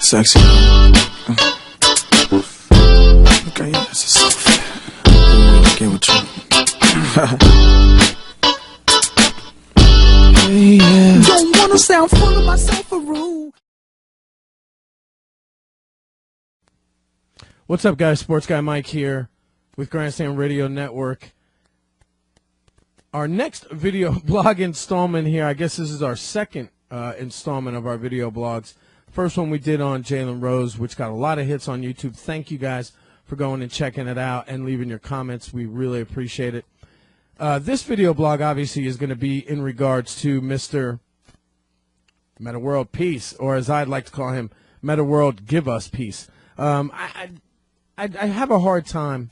Sexy. Okay, yeah, this is so fat. Get with you. Hey, yeah. Don't wanna sound full of myself a rule. What's up, guys? Sports Guy Mike here with Grandstand Radio Network. Our next video blog installment here, I guess this is our second installment of our video blogs. First one we did on Jalen Rose, which got a lot of hits on YouTube. Thank you guys for going and checking it out and leaving your comments. We really appreciate it. This video blog obviously is going to be in regards to Mr. Metta World Peace, or as I'd like to call him, Metta World Give Us Peace. I have a hard time.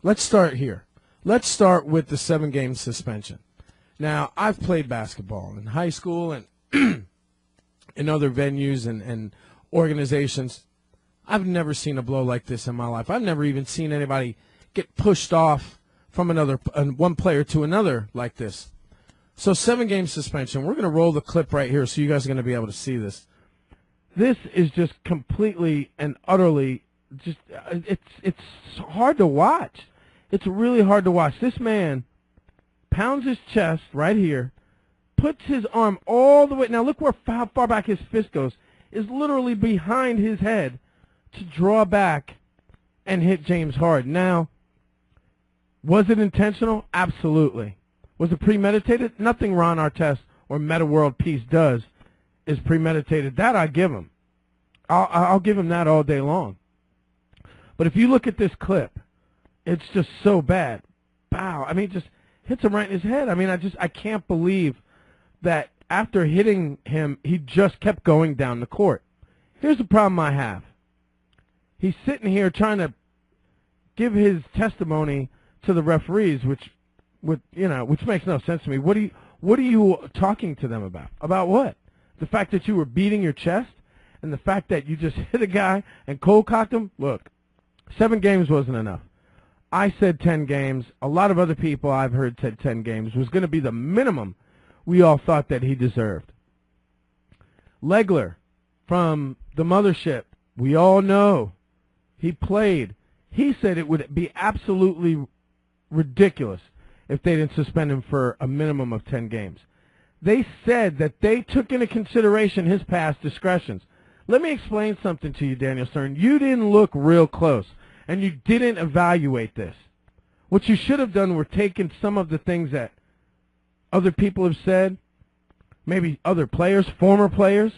Let's start here. Let's start with the 7-game suspension. Now, I've played basketball in high school and in other venues and organizations. I've never seen a blow like this in my life. I've never even seen anybody get pushed off from one player to another like this. So 7-game suspension. We're going to roll the clip right here so you guys are going to be able to see this. This is just completely and utterly just it's hard to watch. It's really hard to watch. This man pounds his chest right here, puts his arm all the way. Now look how far back his fist goes. Is literally behind his head to draw back and hit James Harden. Now, was it intentional? Absolutely. Was it premeditated? Nothing Ron Artest or Metta World Peace does is premeditated. That I give him. I'll give him that all day long. But if you look at this clip, it's just so bad. Bow. I mean, just hits him right in his head. I mean, I can't believe that after hitting him, he just kept going down the court. Here's the problem I have. He's sitting here trying to give his testimony to the referees, which makes no sense to me. What are you talking to them about? About what? The fact that you were beating your chest and the fact that you just hit a guy and cold cocked him? Look, 7 games wasn't enough. I said 10 games. A lot of other people I've heard said 10 games was going to be the minimum we all thought that he deserved. Legler from the mothership, we all know he played. He said it would be absolutely ridiculous if they didn't suspend him for a minimum of 10 games. They said that they took into consideration his past discretions. Let me explain something to you, Daniel Stern. You didn't look real close, and you didn't evaluate this. What you should have done were taken some of the things that other people have said, maybe other players, former players,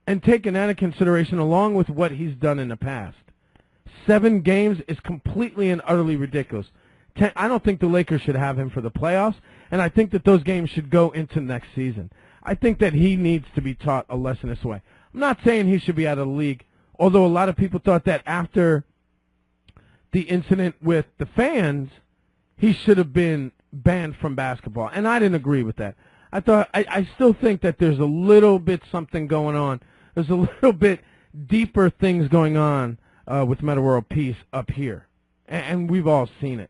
and taken that into consideration along with what he's done in the past. 7 games is completely and utterly ridiculous. I don't think the Lakers should have him for the playoffs, and I think that those games should go into next season. I think that he needs to be taught a lesson this way. I'm not saying he should be out of the league, although a lot of people thought that after the incident with the fans, he should have been banned from basketball, and I didn't agree with that. I still think that there's a little bit something going on. There's a little bit deeper things going on with Metta World Peace up here, and we've all seen it.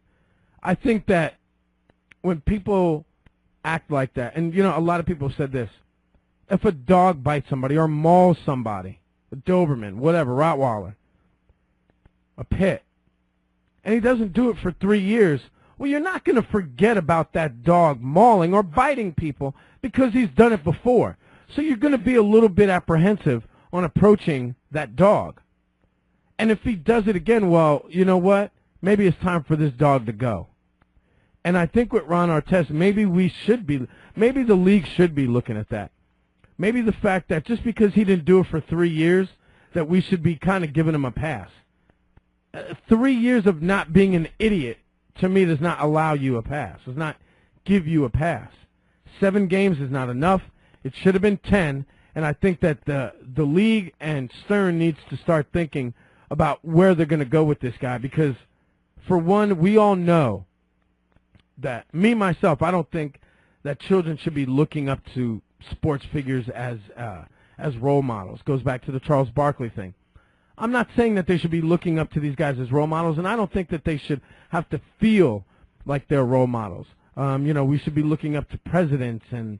I think that when people act like that, and a lot of people have said this, if a dog bites somebody or mauls somebody, a Doberman, whatever, Rottweiler, a pit, and he doesn't do it for 3 years, well, you're not going to forget about that dog mauling or biting people because he's done it before. So you're going to be a little bit apprehensive on approaching that dog. And if he does it again, well, you know what? Maybe it's time for this dog to go. And I think with Ron Artest, maybe the league should be looking at that. Maybe the fact that just because he didn't do it for 3 years, that we should be kind of giving him a pass. 3 years of not being an idiot, to me, does not allow you a pass. Does not give you a pass. 7 games is not enough. It should have been 10. And I think that the league and Stern needs to start thinking about where they're going to go with this guy. Because, for one, we all know that, myself, I don't think that children should be looking up to sports figures as role models. Goes back to the Charles Barkley thing. I'm not saying that they should be looking up to these guys as role models, and I don't think that they should have to feel like they're role models. We should be looking up to presidents and,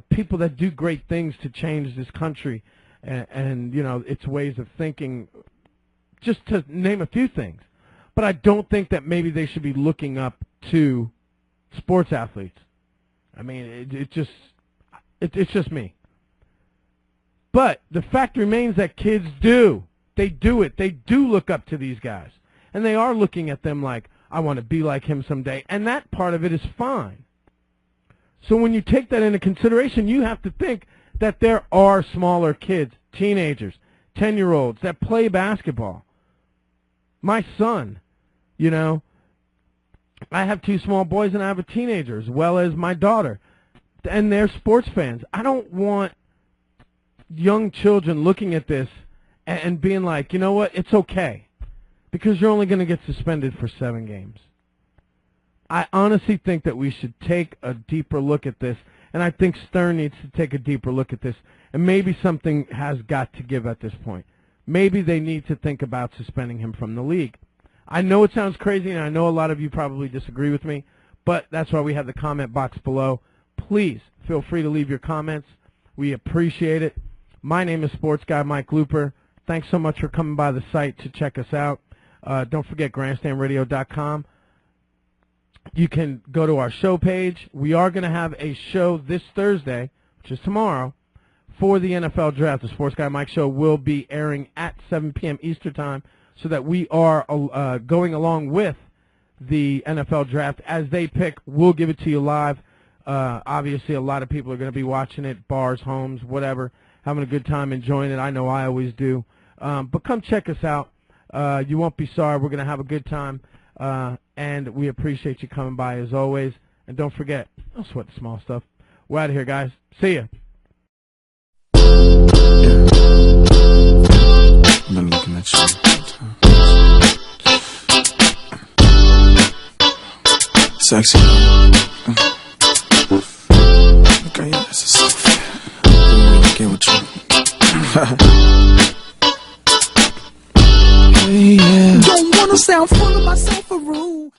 people that do great things to change this country and you know, its ways of thinking, just to name a few things. But I don't think that maybe they should be looking up to sports athletes. I mean, it's just me. But the fact remains that kids do. They do it. They do look up to these guys. And they are looking at them like, I want to be like him someday. And that part of it is fine. So when you take that into consideration, you have to think that there are smaller kids, teenagers, 10-year-olds that play basketball. My son, you know, I have 2 small boys and I have a teenager as well as my daughter. And they're sports fans. I don't want young children looking at this and being like, you know what, it's okay, because you're only going to get suspended for 7 games. I honestly think that we should take a deeper look at this, and I think Stern needs to take a deeper look at this, and maybe something has got to give at this point. Maybe they need to think about suspending him from the league. I know it sounds crazy, and I know a lot of you probably disagree with me, but that's why we have the comment box below. Please feel free to leave your comments. We appreciate it. My name is Sports Guy Mike Looper. Thanks so much for coming by the site to check us out. Don't forget grandstandradio.com. You can go to our show page. We are going to have a show this Thursday, which is tomorrow, for the NFL Draft. The Sports Guy Mike Show will be airing at 7 p.m. Eastern Time, so that we are going along with the NFL Draft. As they pick, we'll give it to you live. Obviously, a lot of people are going to be watching it, bars, homes, whatever, having a good time, enjoying it. I know I always do. But come check us out. You won't be sorry. We're going to have a good time. And we appreciate you coming by as always. And don't forget, don't sweat the small stuff. We're out of here, guys. See ya. I've been looking at you. Sexy. Okay, yeah, this is so fat. I didn't really get with you. Hey, yeah. Don't wanna sound full of myself a room.